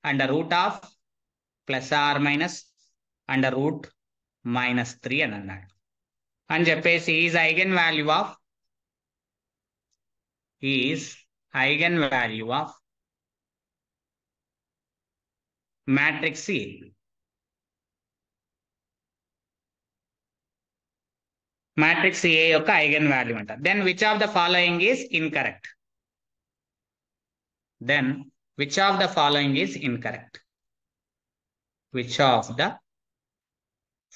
Under root of plus or minus under root -3 అని అన్నాడు. అని చెప్పేసి is eigen value of matrix A. Matrix A యొక్క eigen value అంట. Then which of the following is incorrect. Which of the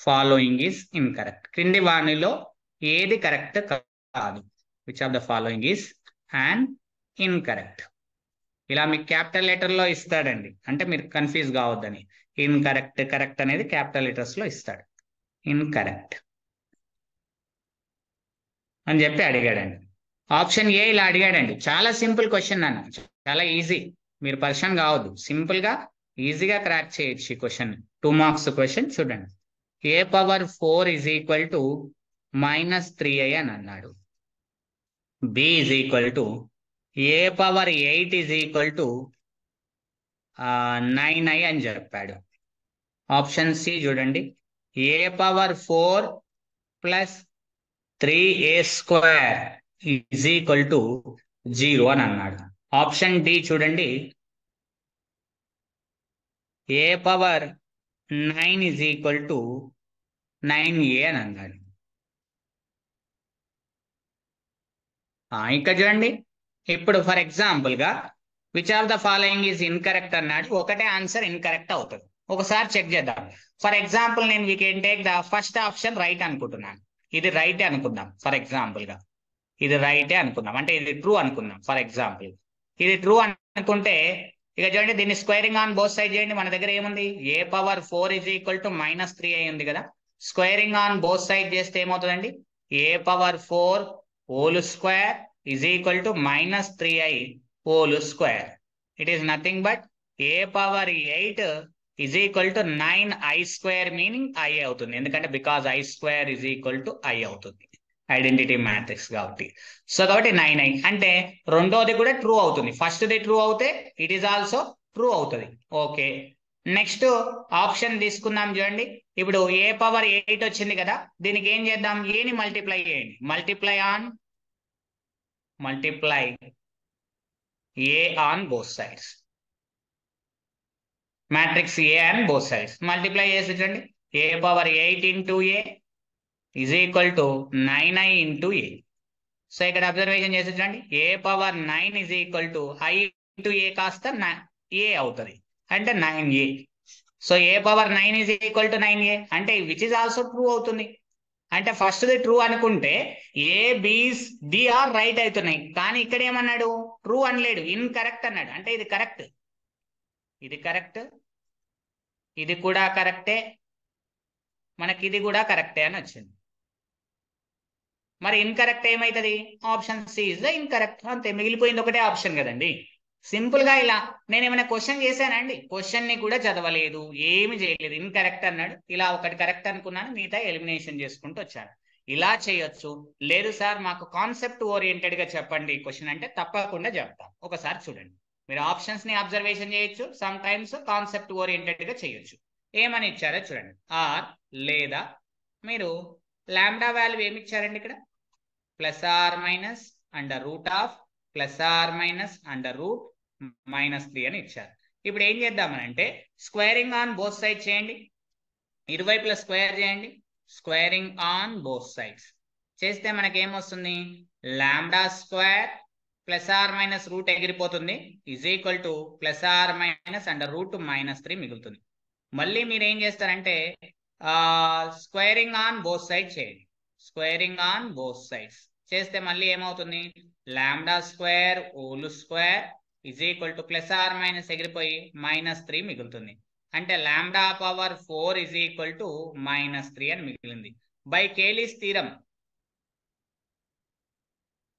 following is incorrect. క్రింది వాణిలో ఏది correct కాదు. Which of the following is and incorrect. ఇలా మీకు capital లెటర్లో ఇస్తాడండి, అంటే మీరు కన్ఫ్యూజ్ కావద్దని. ఇన్కరెక్ట్, కరెక్ట్ అనేది క్యాపిటల్ లెటర్స్లో ఇస్తాడు. ఇన్కరెక్ట్ అని చెప్పి అడిగాడండి. ఆప్షన్ ఏ ఇలా అడిగాడండి. చాలా సింపుల్ క్వశ్చన్ అన్న, చాలా ఈజీ. మీరు పర్షన్ కావద్దు, సింపుల్గా ఈజీగా క్రాక్ చేయొచ్చు ఈ క్వశ్చన్. 2 మార్క్స్ క్వశ్చన్ చూడండి. a⁴ = -3i అని అన్నాడు. b = a⁴ 8 = 9i అని చెప్పాడు. ఆప్షన్ సి చూడండి, a⁴ + 3a² = 0 అని అన్నాడు. ఆప్షన్ డి చూడండి, a⁴ 9 = 9a అని అన్నాడు. ఇక్కడ చూడండి, ఇప్పుడు ఫర్ ఎగ్జాంపుల్ గా which of the following is incorrect అన్నాడు. ఒకటే ఆన్సర్ ఇన్కరెక్ట్ అవుతుంది. ఒకసారి చెక్ చేద్దాం. ఫర్ ఎగ్జాంపుల్ నేను we can take the first option right అనుకుంటున్నాను. ఇది రైటే అనుకుందాం. ఫర్ ఎగ్జాంపుల్ గా ఇది రైటే అనుకుందాం, అంటే ఇది ట్రూ అనుకుందాం. ఫర్ ఎగ్జాంపుల్ ఇది ట్రూ అనుకుంటే ఇక చూడండి, దీన్ని స్క్వేరింగ్ ఆన్ బోత్ సైడ్ చేయండి. మన దగ్గర ఏముంది, a⁴ = -3i ఉంది కదా. స్క్వేరింగ్ ఆన్ బోత్ సైడ్ చేస్తే ఏమవుతుందండి, a⁴ whole square is equal to -3i whole square. It is nothing but a⁴ 8 is equal to 9i² meaning i అవుతుంది. ఎందుకంటే because i² is equal to i అవుతుంది, identity matrix కాబట్టి. So కాబట్టి 9i అంటే రెండోది కూడా ట్రూ అవుతుంది. First the true అవుతే ఇట్ ఈస్ ఆల్సో ట్రూ అవుతుంది. ఓకే, నెక్స్ట్ ఆప్షన్ తీసుకుందాం. చూడండి, ఇప్పుడు a⁴ 8 వచ్చింది కదా, దీనికి ఏం చేద్దాం, ఏని మల్టిప్లై చేయండి. Multiply a on both sides. Matrix A and both sides. Multiply చేసి చూడండి, a⁴ 8 into a is equal to 9i into a. So ఇక్కడ అబ్జర్వేషన్ చేసి చూడండి, a⁴ 9 is equal to i into a కాస్త a అవుతుంది, అంటే 9a. So a⁴ 9 is equal to 9a అంటే which is also true అవుతుంది. అంటే ఫస్ట్ ది ట్రూ అనుకుంటే ఏ బి ఆర్ రైట్ అవుతున్నాయి. కానీ ఇక్కడ ఏమన్నాడు, ట్రూ అనలేడు, ఇన్కరెక్ట్ అన్నాడు. అంటే ఇది కరెక్ట్, ఇది కరెక్ట్, ఇది కూడా కరెక్టే, మనకి ఇది కూడా కరెక్టే అని వచ్చింది. మరి ఇన్కరెక్ట్ ఏమవుతుంది, option C is the incorrect. అంతే, మిగిలిపోయింది ఒకటే ఆప్షన్ కదండి. సింపుల్ గా ఇలా నేను ఏమైనా క్వశ్చన్ చేశానండి, క్వశ్చన్ ని కూడా చదవలేదు, ఏమి చేయలేదు, ఇన్కరెక్ట్ అన్నాడు. ఇలా ఒకటి కరెక్ట్ అనుకున్నాను, మిగతా ఎలిమినేషన్ చేసుకుంటూ వచ్చాను. ఇలా చేయొచ్చు. లేదు సార్ మాకు కాన్సెప్ట్ ఓరియంటెడ్ గా చెప్పండి క్వశ్చన్ అంటే తప్పకుండా చెప్తాం. ఒకసారి చూడండి, మీరు ఆప్షన్స్ ని అబ్జర్వేషన్ చేయొచ్చు, సమ్ టైమ్స్ కాన్సెప్ట్ ఓరియంటెడ్ గా చేయొచ్చు. ఏమని ఇచ్చారో చూడండి, ఆర్ లేదా మీరు లాంబ్డా వాల్యూ ఏమి ఇచ్చారండి ఇక్కడ, +r - under root of +r - under root -3 అని ఇచ్చారు. ఇప్పుడు ఏం చేద్దామనంటే స్క్వేరింగ్ ఆన్ బోత్ సైడ్ చేయండి, ఇరువైపుల స్క్వేర్ చేయండి. స్క్వేరింగ్ ఆన్ బోత్ సైడ్స్ చేస్తే మనకి ఏమొస్తుంది, λ² +r - రూట్ ఎగిరిపోతుంది is equal to +r - under root -3 మిగులుతుంది. మళ్ళీ మీరు ఏం చేస్తారంటే స్క్వేరింగ్ ఆన్ బోత్ సైడ్ చేయండి. స్క్వేరింగ్ ఆన్ బోత్ సైడ్స్ చేస్తే మళ్ళీ ఏమవుతుంది, λ² whole square is equal to +r - ఎగిరిపోయి -3 మిగులుతుంది. అంటే λ⁴ is equal to -3 అని మిగిలింది. By Cayley's theorem,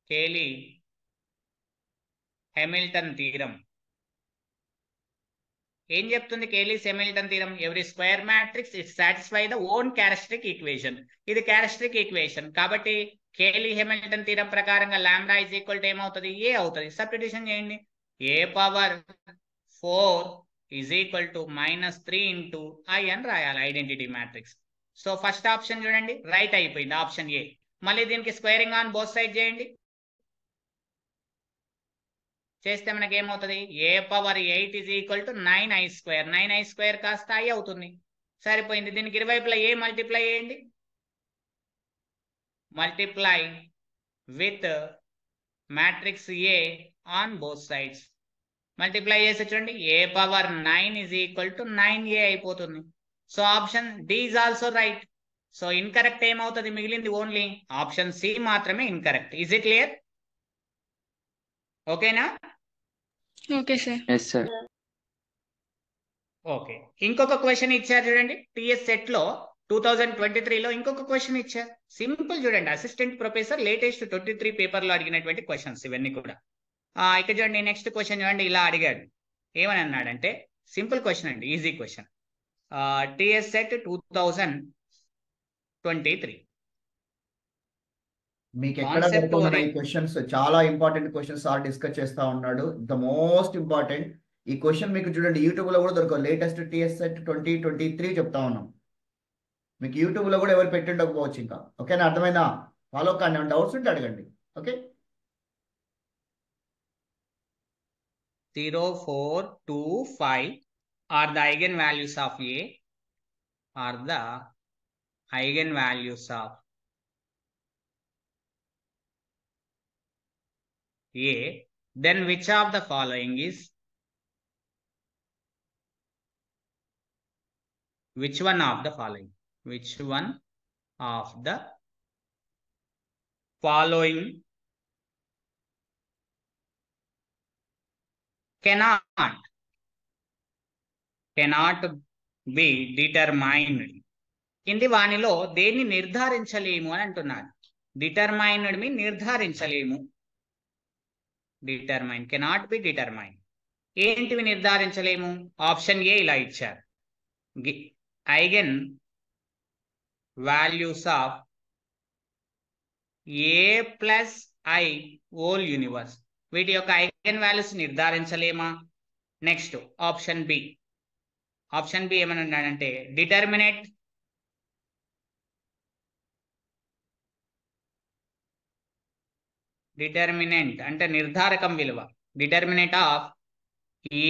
Cayley Hamilton theorem ఏం చెప్తుంది, Cayley's Hamilton theorem, every square matrix it satisfy the own characteristic equation. ఇది క్యారెక్టరిస్టిక్ ఈక్వేషన్ కాబట్టి కేలీ హెమిల్టన్ థీరం ప్రకారంగా λ is equal to ఏమవుతుంది, a అవుతుంది. సబ్స్టిట్యూషన్ చేయండి, a⁴ 4 is equal to -3 into I అని రాయాలి identity matrix. So first option చూడండి right అయిపోయింది ఆప్షన్ ఏ. మళ్ళీ దీనికి స్క్వేరింగ్ ఆన్ బోత్ సైడ్ చేయండి. చేస్తే మనకి ఏమవుతుంది a⁴ is equal to 9i². 9i² కాస్త i అవుతుంది. సరిపోయింది. దీనికి ఇరువైపులా ఏ మల్టిప్లై చేయండి. Multiply with matrix A on both sides. Multiply చేసి చూడండి a⁴9 is equal to 9a అయిపోతుంది. So option D is also right. So incorrect ఏమవుతుంది, మిగిలింది ఓన్లీ ఆప్షన్ సి మాత్రమే ఇన్కరెక్ట్. Is it clear? ఓకేనా? Okay sir. Yes sir. Okay, ఇంకొక question ఇచ్చారు చూడండి. టిఎస్ సెట్ లో 2023లో ఇంకొక క్వశ్చన్ ఇచ్చారు. సింపుల్ చూడండి, అసిస్టెంట్ ప్రొఫెసర్ లేటెస్ట్ 23 పేపర్లో అడిగినటువంటి క్వశ్చన్స్ ఇవన్నీ కూడా. ఇక్కడ చూడండి నెక్స్ట్ క్వశ్చన్ చూడండి, ఇలా అడిగాడు. ఏమని అన్నాడంటే సింపుల్ క్వశ్చన్ అండి, ఈజీ క్వశ్చన్. టిఎస్ సెట్ 2023 మీకు ఎక్కడ ఈ క్వశ్చన్స్ చాలా ఇంపార్టెంట్ క్వశ్చన్స్ సార్ డిస్కస్ చేస్తా ఉన్నాడు. ద మోస్ట్ ఇంపార్టెంట్ ఈ క్వశ్చన్ మీకు చూడండి యూట్యూబ్ లో కూడా దొరకదు. లేటెస్ట్ టిఎస్ సెట్ 2023 చెప్తా ఉన్నాం. మీకు యూట్యూబ్ లో కూడా ఎవరు పెట్టి ఉండకపోవచ్చు ఇంకా. ఓకేనా? అర్థమైందా? ఫాలో కానీ డౌట్స్ ఉంటే అడగండి. Okay. 0, 4, 2, 5 are the eigenvalues of A, are the eigenvalues of A, then which of the following is, which one of the following, which one of the following cannot be determined. కింది వానిలో దేన్ని నిర్ధారించలేము అని అంటున్నాడు. Determined మీ నిర్ధారించలేము. Determine cannot be determine. ఏంటివి నిర్ధారించలేము? ఆప్షన్ ఏ ఇలా ఇచ్చారు, eigen values of A plus I whole universe. వీటి యొక్క ఐగెన్ వాల్యూస్ నిర్ధారించలేమా? Next option B. Option B ఏమని ఉన్నాడంటే డిటర్మినేట్ డిటర్మినెంట్ అంటే నిర్ధారకం విలువ. Determinant of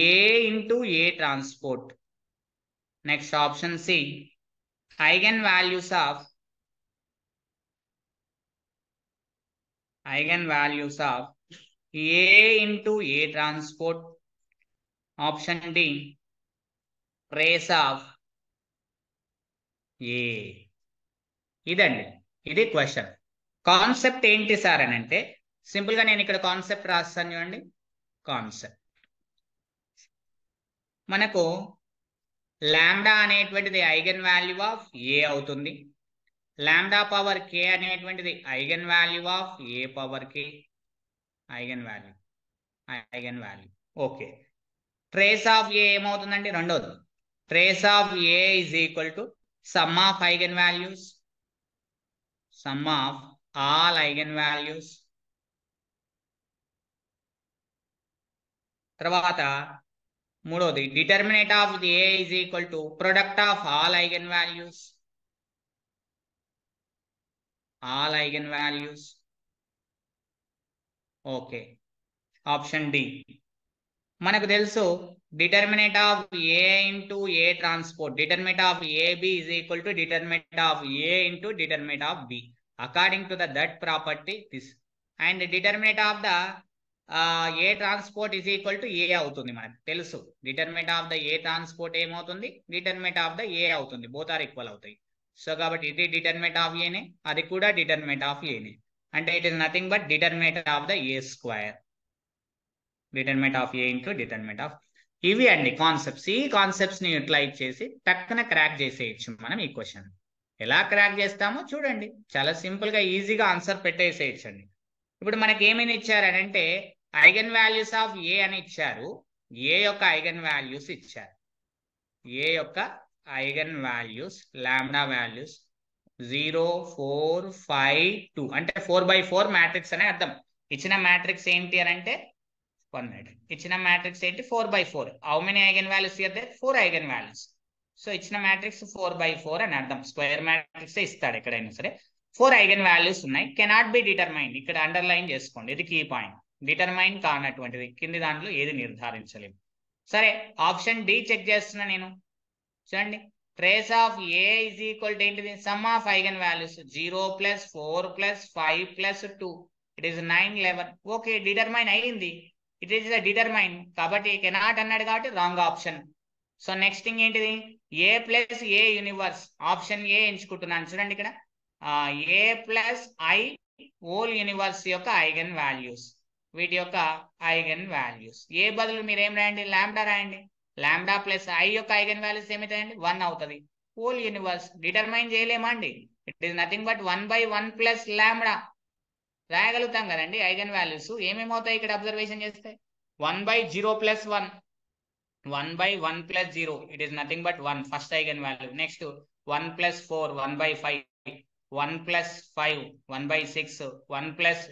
A into A transpose. Next option C eigen values of A into A transpose. Option D trace of A. ఇదండి, ఇది క్వశ్చన్. కాన్సెప్ట్ ఏంటి sir అని అంటే సింపుల్ గా నేను ఇక్కడ కాన్సెప్ట్ రాస్తాను చూడండి. కాన్సెప్ట్ మనకు లాంబ్డా అనేటువంటిది ఐగెన్ వాల్యూ ఆఫ్ ఏ అవుతుంది. లాంబ్డా పవర్ కే అనేటువంటిది eigen value of A power K. Eigen value okay. Trace of A ఏమవుతుందండి? రెండోది trace of A is equal to sum of eigen values, sum of all eigen values. తర్వాత మూడోది determinant of A is equal to product of all eigen values. All eigen values okay. Option D మనకు తెలుసు determinant of A into A transpose. Determinant of AB is equal to determinant of A into determinant of B according to the that property this. And determinant of the A transpose is equal to A అవుతుంది. మనకు తెలుసు determinant of the A transpose ఏమవుతుంది? Determinant of the A అవుతుంది. Both are equal అవుతాయి. So కాబట్టి ఇది determinate of ఏనే, అది కూడా డిటర్మినేట్ ఆఫ్ ఏనే. అంటే it is nothing but determinant of the A square. Determinant of A into determinant of. ఇవి అండి కాన్సెప్ట్స్. ఈ కాన్సెప్ట్స్ ని యూటిలైజ్ చేసి టక్కున క్రాక్ చేసేయచ్చు మనం ఈ క్వశ్చన్. ఎలా క్రాక్ చేస్తామో చూడండి, చాలా సింపుల్ గా ఈజీగా ఆన్సర్ పెట్టేసేయచ్చండి. ఇప్పుడు మనకి ఏమని ఇచ్చారనంటే ఐగెన్ వాల్యూస్ ఆఫ్ ఏ అని ఇచ్చారు. ఏ యొక్క ఐగెన్ వాల్యూస్ ఇచ్చారు. ఏ యొక్క ఐగెన్ వాల్యూస్ లాంబ్డా వాల్యూస్ 0, 4, 5, 2 అంటే 4/4 మ్యాట్రిక్స్ అనే అర్థం. ఇచ్చిన మ్యాట్రిక్స్ ఏంటి అని అంటే ఇచ్చిన మ్యాట్రిక్స్ ఏంటి 4/4. How many eigen values here there 4 eigen values. So ఇచ్చిన మ్యాట్రిక్స్ 4/4 అని అర్థం. స్క్వేర్ మ్యాట్రిక్స్ ఇస్తాడు ఎక్కడైనా సరే. 4 ఐగన్ వాల్యూస్ ఉన్నాయి. Cannot be determined. ఇక్కడ అండర్లైన్ చేసుకోండి, ఇది కీ పాయింట్. డిటర్మైన్ కానటువంటిది, కింది దాంట్లో ఏది నిర్ధారించలేము. సరే, ఆప్షన్ డి చెక్ చేస్తున్నా నేను. చూడండి, trace of A is equal to ఏంటిది, sum of eigen values 0 + 4 + 5 + 2 it is 9 11. Okay, determine అయ్యింది. ఇట్ ఈస్ డిటర్మైన్ కాబట్టి కెనాట్ అన్నాడు కాబట్టి wrong option. So next thing ఏంటిది, A plus A universe. Option A ఎంచుకుంటున్నాను. చూడండి ఇక్కడ A plus I whole universe యొక్క ఐగన్ వాల్యూస్, వీటి యొక్క ఐగన్ వాల్యూస్. ఏ బదులు మీరు ఏం రాయండి, లాంబ్డా రాయండి. లాంబ్డా ప్లస్ ఐ యొక్క ఐగన్ వాల్యూస్ ఏమవుతాయండి, 1 అవుతుంది. హోల్ యూనివర్స్ డిటర్మైన్ చేయలేమా అండి, it is nothing but 1/1 plus lambda రాయగలుగుతాం కదండి. ఐగన్ వాల్యూస్ ఏమేమవుతాయి ఇక్కడ అబ్జర్వేషన్ చేస్తే, 1/0 + 1, 1/1 + 0 it is nothing but 1 first eigen value. Next 1 + 4 1/5, 1 + 5 1/6, 1 +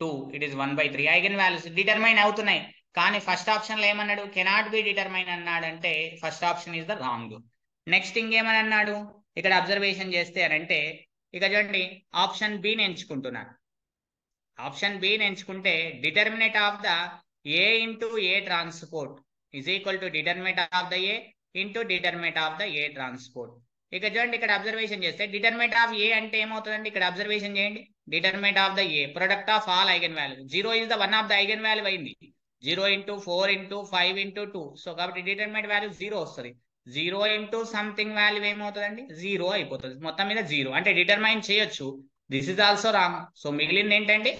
2 it is 1/3. Eigen values determine అవుతున్నాయి. కానీ ఫస్ట్ ఆప్షన్ లో ఏమన్నాడు, కెనాట్ బి డిటర్మైన్ అన్నాడు. అంటే first option is the wrong. Next ఇంకేమని అన్నాడు ఇక్కడ అబ్జర్వేషన్ చేస్తే అంటే, ఇక చూడండి ఆప్షన్ బిని ఎంచుకుంటున్నాను. ఆప్షన్ బిని ఎంచుకుంటే determinate of the A into A transpose is equal to determinant of the A into determinant of the A transport. ఇక చూడండి ఇక్కడ అబ్జర్వేషన్ చేస్తే డిటర్మినేట్ ఆఫ్ ఏ అంటే ఏమవుతుందండి, ఇక్కడ అబ్జర్వేషన్ చేయండి. Determinate of the A product of all eigen value. 0 is the one of the eigen value అయింది. 0 × 4 × 5 × 2. So కాబట్టి డిటర్మినేట్ వాల్యూ 0 వస్తుంది. 0 × సంథింగ్ వాల్యూ ఏమవుతుందండి, 0 అయిపోతుంది. మొత్తం మీద 0 అంటే డిటర్మైన్ చేయొచ్చు. This is also wrong. So మిగిలింది ఏంటంటే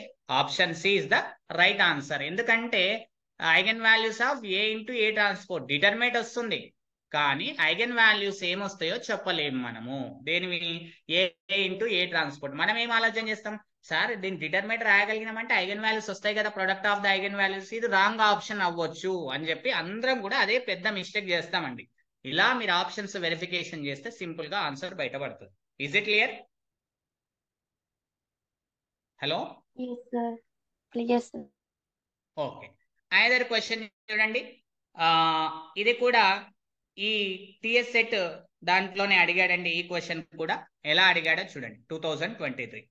option C is the right answer. ఎందుకంటే eigen values of A into A transpose determinant వస్తుంది, కానీ ఐగన్ వాల్యూస్ ఏమొస్తాయో చెప్పలేము మనము. దేనివి, ఏ ఇంటూ ఏ ట్రాన్స్పోర్ట్. మనం ఏం ఆలోచన చేస్తాం, సార్ దీన్ని డిటర్మినేట్ రాయగలిగినామంటే ఐగన్ వాల్యూస్ వస్తాయి కదా, product of the eigen values, ఇది రాంగ్ ఆప్షన్ అవ్వచ్చు అని చెప్పి అందరం కూడా అదే పెద్ద మిస్టేక్ చేస్తామండి. ఇలా మీరు ఆప్షన్స్ వెరిఫికేషన్ చేస్తే సింపుల్ గా ఆన్సర్ బయటపడుతుంది. Is it clear? Hello, okay. Either question చూడండి, ఇది కూడా ఈ టిఎస్ సెట్ దాంట్లోనే అడిగాడండి. ఈ క్వశ్చన్ కూడా ఎలా అడిగాడో చూడండి. 2023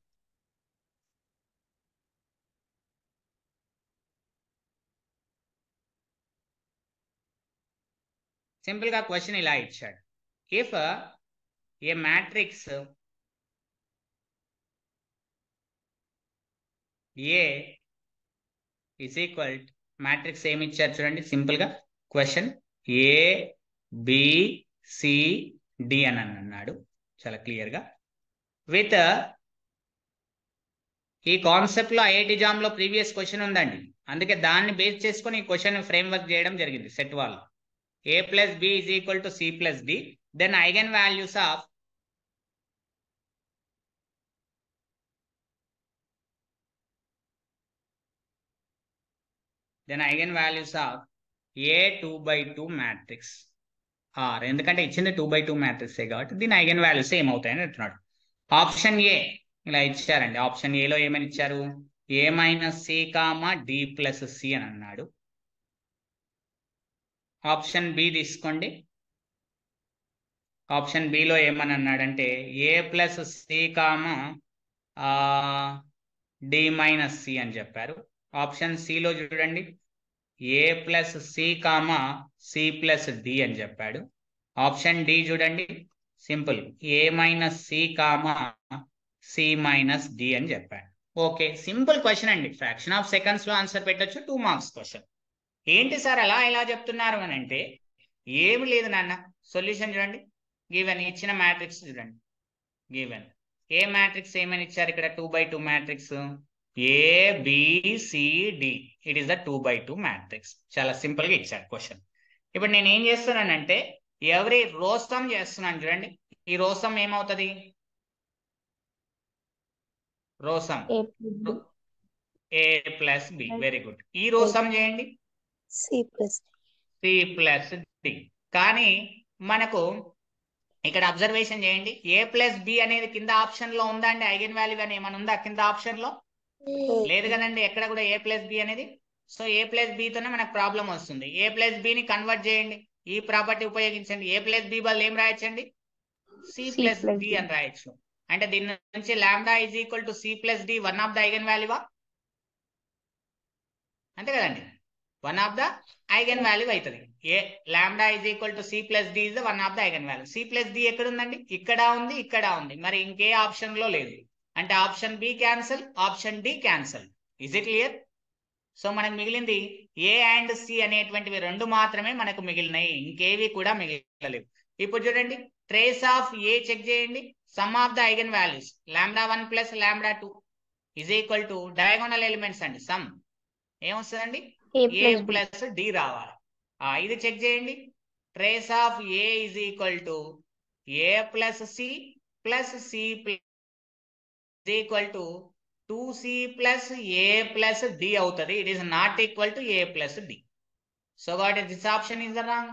సింపుల్ గా క్వశ్చన్ ఇలా ఇచ్చాడు. If A matrix A is equal, matrix ఏమి ఇచ్చారు చూడండి. సింపుల్ గా question A B C D అని అన్నాడు చాలా క్లియర్ గా. విత్ ఈ కాన్సెప్ట్ లో ఐఐటి జామ్ లో ప్రీవియస్ క్వశ్చన్ ఉందండి, అందుకే దాన్ని బేస్ చేసుకొని ఈ క్వశ్చన్ ఫ్రేమ్ వర్క్ చేయడం జరిగింది సెట్ వాళ్ళు. a + b = c + d, then eigen values of a 2/2 matrix are, ఎందుకంటే ఇచ్చింది 2/2 మ్యాట్రిక్స్ కాబట్టి దీని ఐగన్ వాల్యూస్ ఏమవుతాయని అంటున్నాడు. ఆప్షన్ ఏ ఇలా ఇచ్చారండి. ఆప్షన్ ఏలో ఏమని ఇచ్చారు, a - c, d + c అని అన్నాడు. ఆప్షన్ బి తీసుకోండి. ఆప్షన్ బిలో ఏమని అన్నాడంటే a + c, d - c అని చెప్పారు. ఆప్షన్ సిలో చూడండి a + c, c + d అని చెప్పాడు. ఆప్షన్ డి చూడండి simple a - c, c - d అని చెప్పాడు. ఓకే, సింపుల్ క్వశ్చన్ అండి. ఫ్రాక్షన్ ఆఫ్ సెకండ్స్ లో ఆన్సర్ పెట్టొచ్చు. 2 మార్క్స్ క్వశ్చన్. ఏంటి సార్ అలా ఎలా చెప్తున్నారు అని అంటే, ఏమి లేదు నాన్న. సొల్యూషన్ చూడండి, గివెన్ ఇచ్చిన మ్యాట్రిక్స్ చూడండి. గివెన్ ఏ మ్యాట్రిక్స్ ఏమని ఇచ్చారు ఇక్కడ, 2/2 matrix ABCD. It is the 2/2 matrix. చాలా సింపుల్ గా ఇచ్చారు క్వశ్చన్. ఇప్పుడు నేను ఏం చేస్తున్నానంటే ఎవరి రోసం చేస్తున్నాను చూడండి. ఈ రోసం ఏమవుతుంది, రోసం A + B. Very good. ఈ రోసం చేయండి C + D. కానీ మనకు ఇక్కడ అబ్జర్వేషన్ చేయండి, A + B అనేది కింద ఆప్షన్ లో ఉందా అండి, ఐగన్ వాల్యూ అని ఏమైనా ఉందా కింద ఆప్షన్ లో? లేదు కదండి, ఎక్కడ కూడా A + B అనేది. సో ఏ ప్లస్ బితోనే మనకు ప్రాబ్లం వస్తుంది. ఏ ప్లస్ బిని కన్వర్ట్ చేయండి, ఈ ప్రాపర్టీ ఉపయోగించండి. ఏ ప్లస్ బి బదులు ఏం రాయొచ్చండి, సి ప్లస్ డి అని రాయొచ్చు. అంటే దీని నుంచి lambda is equal to C plus D one of the eigen వాల్యూవా, అంతే కదండి, one of the eigen value అవుతుంది. A lambda is equal to C plus D is the one of the eigen value. C plus D ఎక్కడ ఉందండి, ఇక్కడ ఉంది, ఇక్కడ ఉంది, మరి ఇంకే ఆప్షన్ లో లేదు. అంటే option B cancel, option D cancel. Is it clear? So మనకు మిగిలింది ఏ అండ్ సి అనేటువంటివి రెండు మాత్రమే మనకు మిగిలినాయి, ఇంకేవి కూడా మిగిలలేవు. ఇప్పుడు చూడండి, ట్రేస్ ఆఫ్ ఏ చెక్ చేయండి. Sum of the eigen values lambda 1 plus lambda 2 is equal to diagonal elements అండి. సమ్ ఏమొస్తుందండి, ఏ ప్లస్ డి రావాలి. ఇది చెక్ చేయండి. Trace of A is equal to A plus C plus C plus equal to 2c plus a plus d అవుతుంది. It is not equal to a plus d. So కాబట్టి this option is the wrong.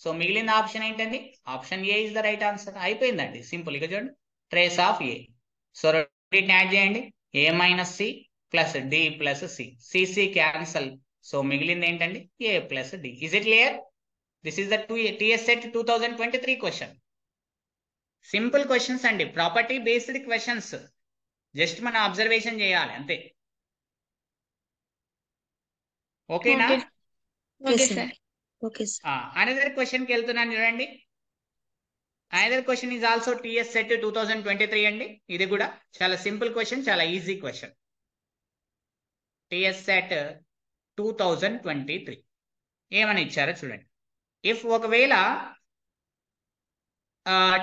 So మిగిలిన option ఏంటండి, option A is the right answer. అయిపోయిందండి, simple. ఇక చూడండి, trace of A. So రెండింటిని add చేయండి, a minus C plus D plus C. CC cancel. So మిగిలింది ఏంటండి, a plus D. Is it clear? This is the TS SET 2023 question. Simple questions అండి, property based questions. Just మనం observation చేయాలి అంతే. ఓకేనా? Another question కి వెళ్తున్నాను చూడండి. Another question is also TS SET 2023 అండి. ఇది కూడా చాలా సింపుల్ క్వశ్చన్, చాలా ఈజీ క్వశ్చన్. టిఎస్ సెట్ 2023 ఏమని ఇచ్చారో చూడండి. ఇఫ్ ఒకవేళ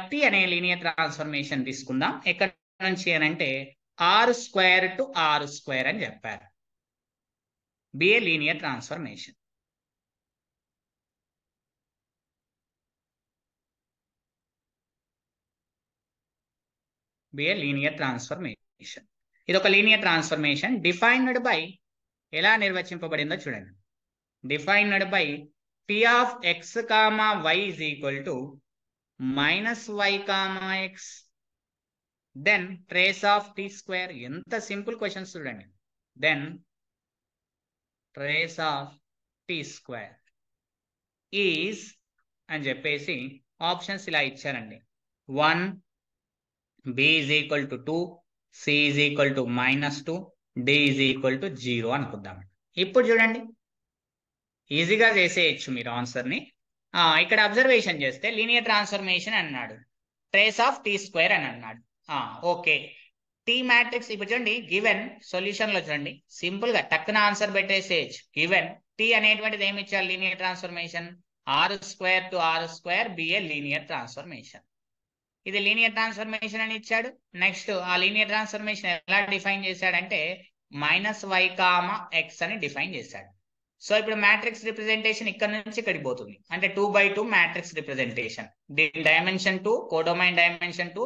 టీ అనే లీనియర్ ట్రాన్స్ఫర్మేషన్ తీసుకుందాం. ఎక్కడ నుంచి అనంటే r² to r² అని చెప్పారు. Be a linear transformation. Be a linear transformation. ఇది ఒక లీనియర్ ట్రాన్స్ఫర్మేషన్ డిఫైన్డ్ బై, ఎలా నిర్వచింపబడిందో చూడండి. Defined by T of X comma Y is equal to minus Y comma X, then trace of T square. ఎంత simple questions చూడండి. Then trace of T square is అని చెప్పేసి options ఇలా ఇచ్చారండి. 1, b is equal to 2, c is equal to -2, d is equal to 0 అనుకుందాం. ఇప్పుడు చూడండి, ఈజీగా చేసేయచ్చు మీరు ఆన్సర్ని. ఇక్కడ అబ్జర్వేషన్ చేస్తే లీనియర్ ట్రాన్స్ఫర్మేషన్ అన్నాడు, ట్రేస్ ఆఫ్ టీ స్క్వేర్ అని అన్నాడు. Okay, T matrix. ఇప్పుడు చూడండి, గివెన్ సొల్యూషన్ లో చూడండి, సింపుల్ గా టక్కున ఆన్సర్ పెట్టేసేయచ్చు. గివెన్ టీ అనేటువంటిది ఏమి ఇచ్చారు, linear transformation r² to r² be a linear transformation. ఇది లీనియర్ ట్రాన్స్ఫర్మేషన్ అని ఇచ్చాడు. నెక్స్ట్ ఆ లీనియర్ ట్రాన్స్ఫర్మేషన్ ఎలా డిఫైన్ చేశాడంటే -y, x అని డిఫైన్ చేశాడు. సో ఇప్పుడు మ్యాట్రిక్స్ రిప్రజెంటేషన్ ఇక్కడ నుంచి ఇక్కడికి పోతుంది, అంటే 2x2 matrix representation. Dimension 2, codomain dimension 2,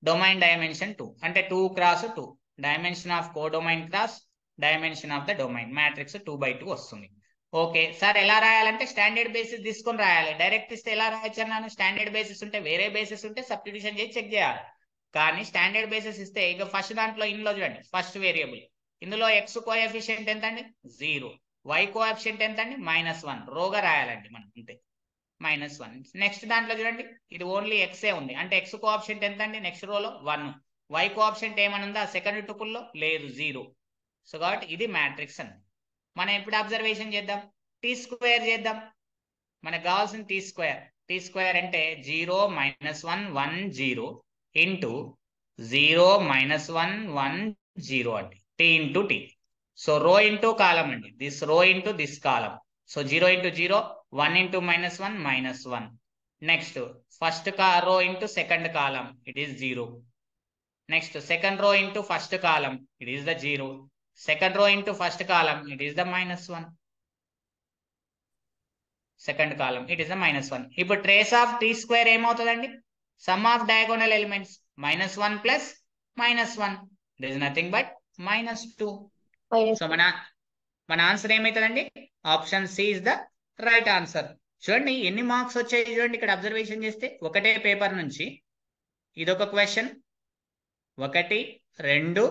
domain dimension 2, అంటే 2 x 2, dimension of codomain cross dimension of the domain. Matrix 2x2 వస్తుంది. ఓకే సార్, ఎలా రాయాలంటే స్టాండర్డ్ బేసిస్ తీసుకొని రాయాలి. డైరెక్ట్ ఇస్తే ఎలా రాయొచ్చు అన్నాను, స్టాండర్డ్ బేసిస్ ఉంటే, వేరే బేసిస్ ఉంటే సబ్స్టిట్యూషన్ చేసి చెక్ చేయాలి. కానీ స్టాండర్డ్ బేసిస్ ఇస్తే, ఇక ఫస్ట్ దాంట్లో ఇందులో చూడండి, ఫస్ట్ వేరియబుల్ ఇందులో ఎక్స్ కోఎఫిషియంట్ ఎంత అండి, 0, y కోఎఫిషియంట్ ఎంత అండి, -1. రోగా రాయాలండి మనం అంతే, -1. నెక్స్ట్ దాంట్లో చూడండి, ఇది ఓన్లీ ఎక్సే ఉంది, అంటే ఎక్స్ కోఆప్షెంట్ ఎంత అండి, నెక్స్ట్ రోలో 1. y కోఆప్షెంట్ ఏమని ఉందా సెకండ్ టుపుల్లో, లేదు, 0. సో కాబట్టి ఇది మ్యాట్రిక్స్ అండి. మనం ఇప్పుడు అబ్జర్వేషన్ చేద్దాం, టీ స్క్వేర్ చేద్దాం. మనకు కావాల్సిన టీ స్క్వేర్. టీ స్క్వేర్ అంటే 0 -1 1 0 ఇంటూ 0 -1 1 0 అండి, tea into tea. So rho into కాలం అండి, this rho into this column. So 0 into 0, 1 into -1 -1. Next first rho into second column, it is 0. Next second rho into first column, it is the 0. Second rho into first column, it is the -1. Second column, it is the -1. ఇప్పుడు trace of T square ఏమవుతుందండి, some of diagonal elements -1 plus -1, it is nothing but -2. So మన answer ఏమవుతుందండి, option C is the right answer. చూడండి ఎన్ని marks వచ్చాయి చూడండి, ఇక్కడ observation చేస్తే ఒకటే పేపర్ నుంచి ఇదొక క్వశ్చన్, 1 2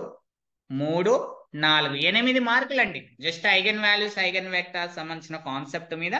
3 4 8 మార్కులు అండి. Just eigen values eigen vectors సంబంధించిన కాన్సెప్ట్ మీద